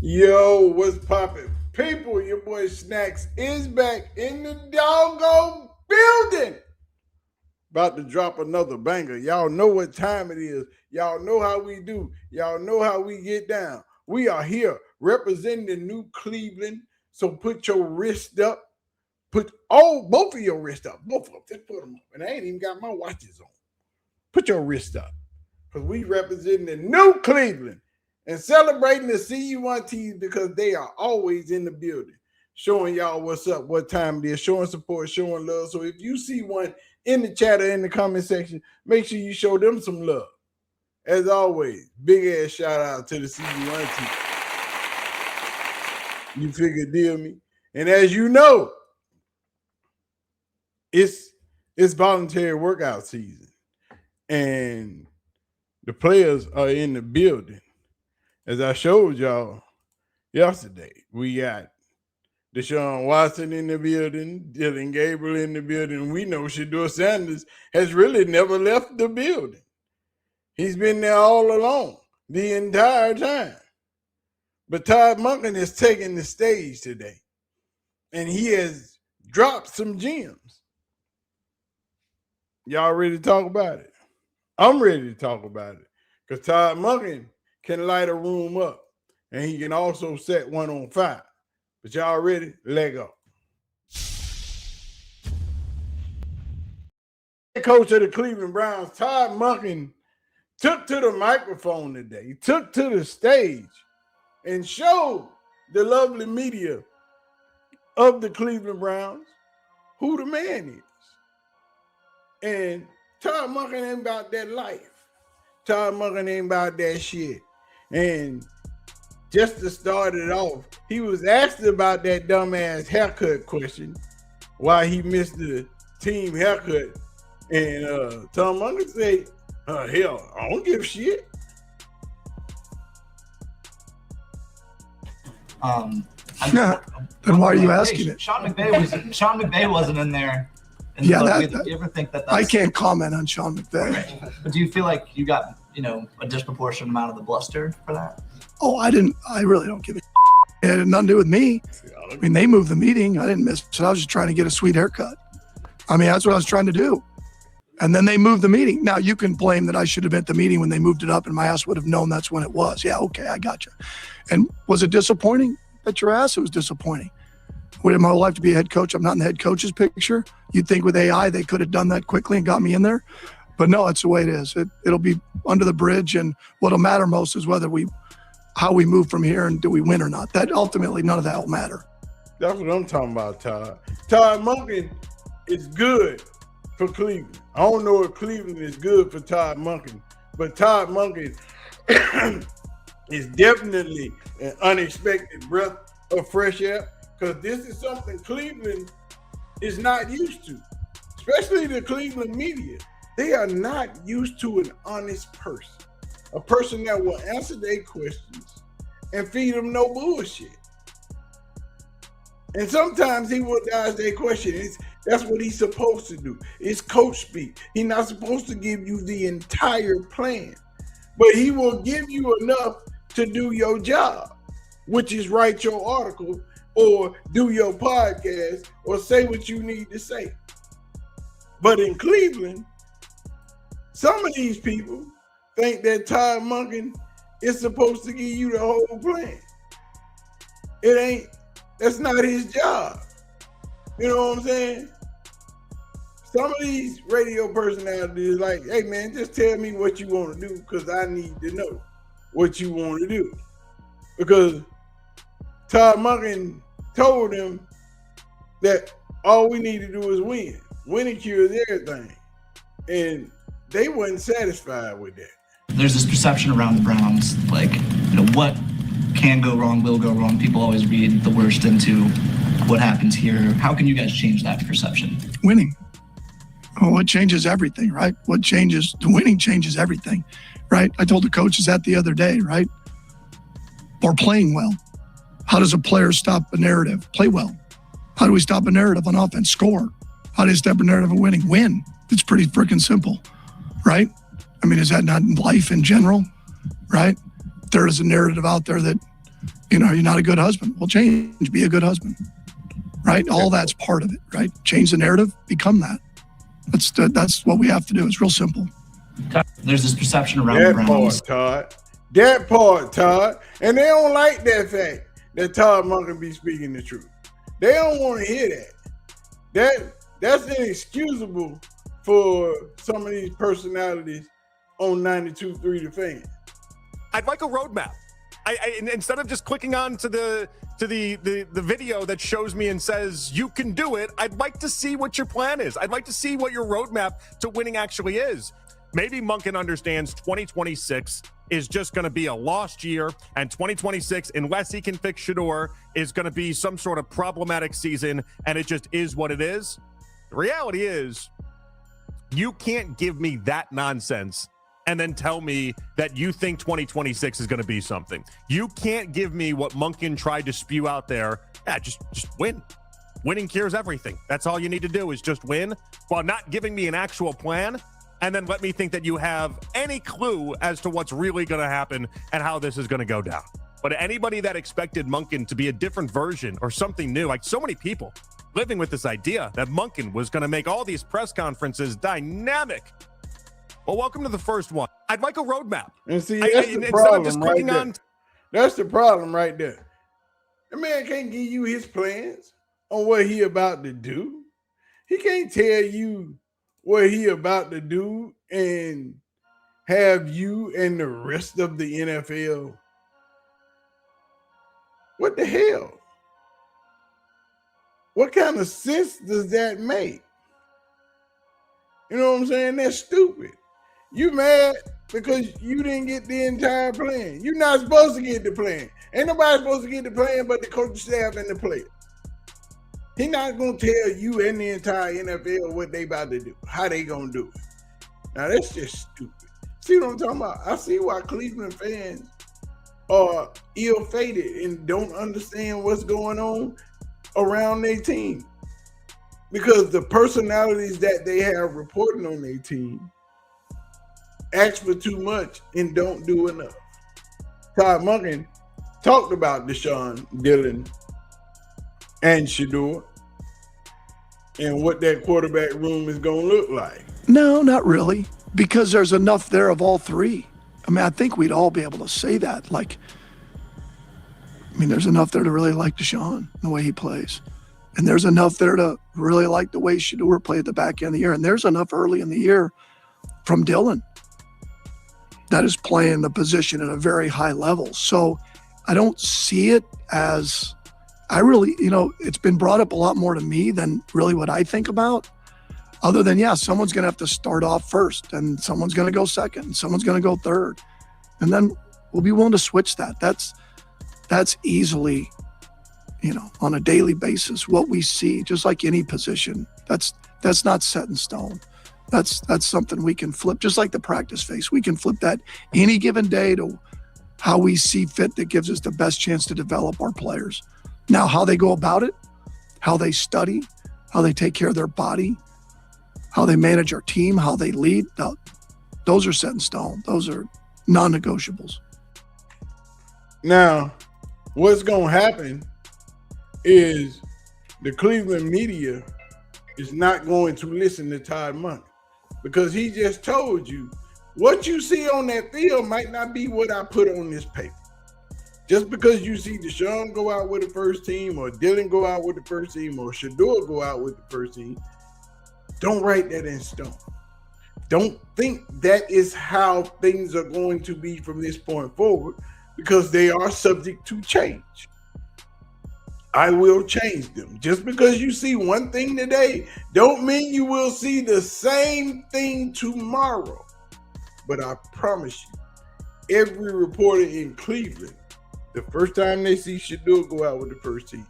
Yo, what's poppin'? People, your boy Snacks is back in the doggone building. About to drop another banger. Y'all know what time it is. Y'all know how we do. Y'all know how we get down. We are here representing the new Cleveland. So put your wrist up. Put both of your wrists up. Both of them. Just put them up. And I ain't even got my watches on. Put your wrist up. Because we representing the new Cleveland. And celebrating the CU1 teams because they are always in the building, showing y'all what's up, what time it is, showing support, showing love. So if you see one in the chat or in the comment section, make sure you show them some love. As always, big ass shout out to the CU1 team. You figure deal me. And as you know, it's voluntary workout season. And the players are in the building. As I showed y'all yesterday, we got Deshaun Watson in the building, Dillon, Gabriel in the building. We know Shedeursanders has really never left the building. He's been there all along, the entire time. But Todd Monken is taking the stage today, and he has dropped some gems. Y'all ready to talk about it? I'm ready to talk about it because Todd Monken can light a room up, and he can also set one on fire. But y'all ready? Let go. Coach of the Cleveland Browns, Todd Monken, took to the microphone today. He took to the stage and showed the lovely media of the Cleveland Browns who the man is. And Todd Monken ain't about that life. Todd Monken ain't about that shit. And just to start it off, he was asked about that dumbass haircut question, why he missed the team haircut. And Todd Monken said, hell, I don't give a shit. Then why are you asking it? Sean McVay wasn't in there. And Yeah, you ever think that I can't comment on Sean McVay. Right. But do you feel like you got, a disproportionate amount of the bluster for that? Oh, I really don't give a It had nothing to do with me. I mean, they moved the meeting. I didn't miss it. I was just trying to get a sweet haircut. I mean, that's what I was trying to do. And then they moved the meeting. Now, you can blame that I should have been at the meeting when they moved it up and my ass would have known that's when it was. Yeah, okay, I got you. And was it disappointing? Bet your ass it was disappointing. Would my life to be a head coach? I'm not in the head coach's picture. You'd think with AI they could have done that quickly and got me in there. But no, it's the way it is. It'll be under the bridge, and what'll matter most is how we move from here and do we win or not. That ultimately, none of that will matter. That's what I'm talking about, Todd. Todd Monken is good for Cleveland. I don't know if Cleveland is good for Todd Monken, but Todd Monken is definitely an unexpected breath of fresh air because this is something Cleveland is not used to, especially the Cleveland media. They are not used to an honest person, a person that will answer their questions and feed them no bullshit. And sometimes he will dodge their question. That's what he's supposed to do. It's coach speak. He's not supposed to give you the entire plan, but he will give you enough to do your job, which is write your article or do your podcast or say what you need to say. But in Cleveland, some of these people think that Todd Monken is supposed to give you the whole plan. It ain't. That's not his job. You know what I'm saying? Some of these radio personalities like, hey man, just tell me what you want to do because I need to know what you want to do. Because Todd Monken told him that all we need to do is win. Winning cures everything. And they wasn't satisfied with that. There's this perception around the Browns, like, what can go wrong, will go wrong. People always read the worst into what happens here. How can you guys change that perception? Winning. Well, it changes everything, right? The winning changes everything, right? I told the coaches that the other day, right? Or playing well. How does a player stop a narrative? Play well. How do we stop a narrative on offense? Score. How do you stop a narrative of winning? Win. It's pretty freaking simple, right? I mean, is that not in life in general, right? There is a narrative out there that You're not a good husband. Well, change, be a good husband, right? All that's part of it, right? Change the narrative, become that. That's what we have to do. It's real simple. There's this perception around the Browns. That part, Todd. And they don't like that fact that Todd Monken be speaking the truth. They don't want to hear that. That's inexcusable for some of these personalities on 92.3 The Fan. I'd like a roadmap. Instead of just clicking on to the video that shows me and says you can do it, I'd like to see what your plan is. I'd like to see what your roadmap to winning actually is. Maybe Monken understands 2026 is just going to be a lost year, and 2026, unless he can fix Shedeur, is going to be some sort of problematic season, and it just is what it is. The reality is, you can't give me that nonsense and then tell me that you think 2026 is going to be something. You can't give me what Monken tried to spew out there. Yeah, just win. Winning cures everything. That's all you need to do is just win, while not giving me an actual plan, and then let me think that you have any clue as to what's really going to happen and how this is going to go down. But anybody that expected Monken to be a different version or something new, like so many people living with this idea that Monken was going to make all these press conferences dynamic. Well, welcome to the first one. I'd like a roadmap. And see, that's the problem right there. That's the problem right there. The man can't give you his plans on what he about to do. He can't tell you what he about to do and have you and the rest of the NFL. What the hell? What kind of sense does that make? You know what I'm saying? That's stupid. You mad because you didn't get the entire plan. You're not supposed to get the plan. Ain't nobody supposed to get the plan but the coaching staff and the players. He's not going to tell you and the entire NFL what they about to do, how they going to do it. Now, that's just stupid. See what I'm talking about? I see why Cleveland fans are ill-fated and don't understand what's going on around their team. Because the personalities that they have reporting on their team ask for too much and don't do enough. Todd Monken talked about Deshaun, Dillon, and Shedeur and what that quarterback room is going to look like. No, not really, because there's enough there of all three. I mean, I think we'd all be able to say that. There's enough there to really like Deshaun, the way he plays. And there's enough there to really like the way Shedeur played at the back end of the year. And there's enough early in the year from Dillon that is playing the position at a very high level. So I don't see it as, it's been brought up a lot more to me than really what I think about. Other than, someone's going to have to start off first, and someone's going to go second, and someone's going to go third. And then we'll be willing to switch that. That's easily, on a daily basis, what we see, just like any position. That's not set in stone. That's something we can flip, just like the practice face. We can flip that any given day to how we see fit that gives us the best chance to develop our players. Now, how they go about it, how they study, how they take care of their body, how they manage our team, how they lead, those are set in stone. Those are non-negotiables. Now, what's going to happen is the Cleveland media is not going to listen to Todd Monken because he just told you what you see on that field might not be what I put on this paper. Just because you see Deshaun go out with the first team or Dillon go out with the first team or Shedeur go out with the first team, don't write that in stone. Don't think that is how things are going to be from this point forward because they are subject to change. I will change them. Just because you see one thing today, don't mean you will see the same thing tomorrow. But I promise you, every reporter in Cleveland, the first time they see Shedeur go out with the first team,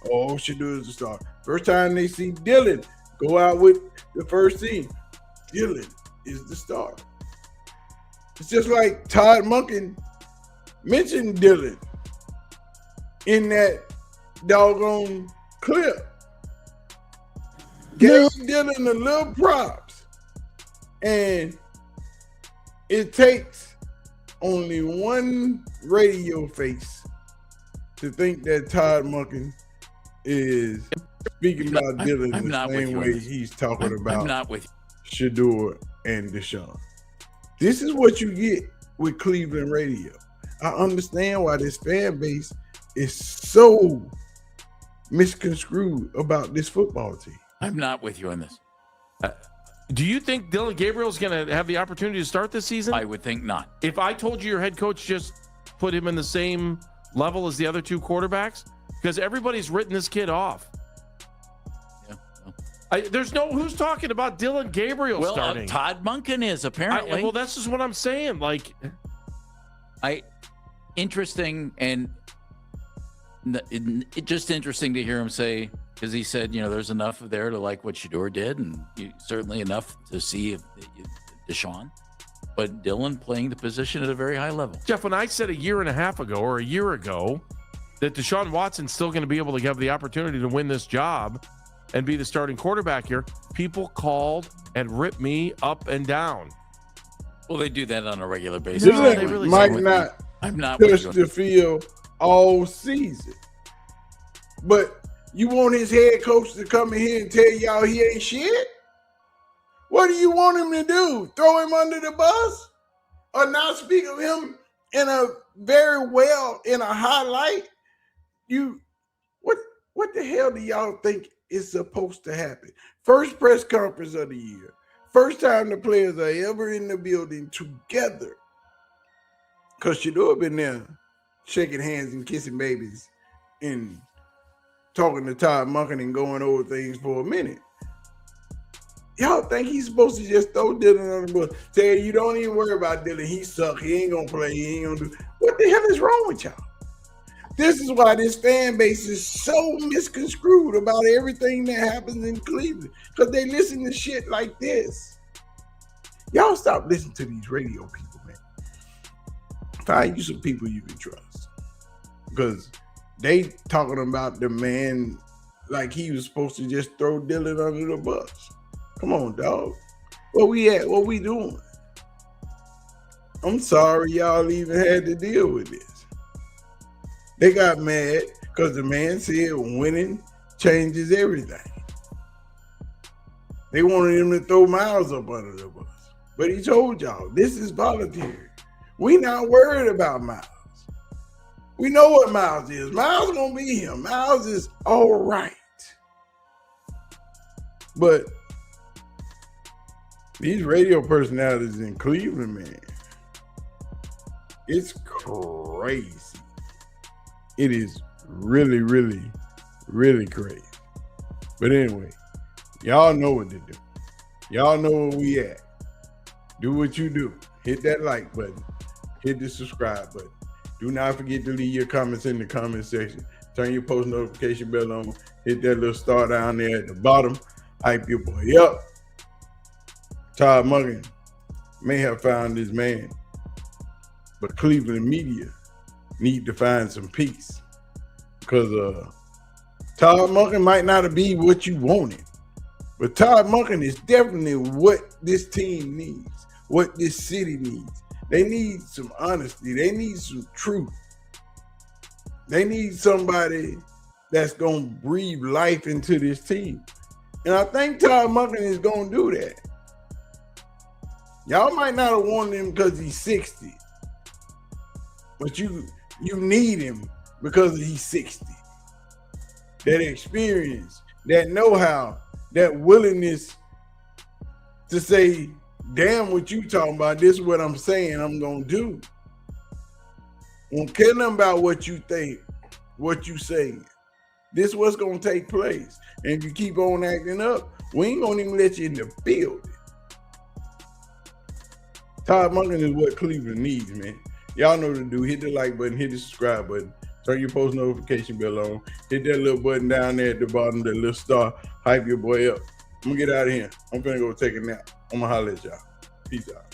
Shedeur is a star. First time they see Dillon go out with the first team, Dillon is the star. It's just like Todd Monken mentioned Dillon in that doggone clip. Gave Dillon a little props. And it takes only one radio face to think that Todd Monken is speaking about Dillon I'm the not with same you on way this. he's talking about I'm not with you. Shedeur and Deshaun. This is what you get with Cleveland radio. I understand why this fan base is so misconstrued about this football team. I'm not with you on this. Do you think Dillon Gabriel's going to have the opportunity to start this season? I would think not. If I told you your head coach just put him in the same level as the other two quarterbacks, because everybody's written this kid off. Yeah. There's no who's talking about Dillon Gabriel starting. Todd Monken is apparently. Well, that's just what I'm saying. Like, interesting and just interesting to hear him say, because he said, there's enough there to like what Shedeur did, and certainly enough to see if Deshaun, but Dillon playing the position at a very high level. Jeff, when I said a year and a half ago or a year ago that Deshaun Watson's still going to be able to have the opportunity to win this job and be the starting quarterback here, people called and ripped me up and down. Well, they do that on a regular basis. Dillon they really might don't. not I'm not touch with you. the field all season, but you want his head coach to come in here and tell y'all he ain't shit? What do you want him to do? Throw him under the bus? Or not speak of him in a highlight? What the hell do y'all think is supposed to happen? First press conference of the year. First time the players are ever in the building together. Because Shedeur been there shaking hands and kissing babies and talking to Todd Monken and going over things for a minute. Y'all think he's supposed to just throw Dillon on the bus? Say, you don't even worry about Dillon. He suck. He ain't going to play. He ain't going to do. What the hell is wrong with y'all? This is why this fan base is so misconstrued about everything that happens in Cleveland. Because they listen to shit like this. Y'all stop listening to these radio people, man. Find you some people you can trust. Because they talking about the man like he was supposed to just throw Dillon under the bus. Come on, dog. Where we at? What we doing? I'm sorry y'all even had to deal with this. They got mad because the man said winning changes everything. They wanted him to throw Miles up under the bus. But he told y'all, this is voluntary. We not worried about Miles. We know what Miles is. Miles gonna be him. Miles is all right. But these radio personalities in Cleveland, man, it's crazy. It is really, really, really crazy. But anyway, y'all know what to do. Y'all know where we at. Do what you do. Hit that like button. Hit the subscribe button. Do not forget to leave your comments in the comment section. Turn your post notification bell on. Hit that little star down there at the bottom. Hype your boy up. Todd Monken may have found his man, but Cleveland media need to find some peace because Todd Monken might not be what you wanted, but Todd Monken is definitely what this team needs, what this city needs. They need some honesty. They need some truth. They need somebody that's going to breathe life into this team. And I think Todd Monken is going to do that. Y'all might not have wanted him because he's 60. But you need him because he's 60. That experience, that know-how, that willingness to say, damn what you talking about, this is what I'm saying I'm going to do. Won't care nothing about what you think, what you saying. This is what's going to take place. And if you keep on acting up, we ain't going to even let you in the building. Todd Monken is what Cleveland needs, man. Y'all know what to do. Hit the like button, hit the subscribe button, turn your post notification bell on, hit that little button down there at the bottom, that little star, hype your boy up. I'm going to get out of here. I'm going to go take a nap. I'm going to holler at y'all. Peace out.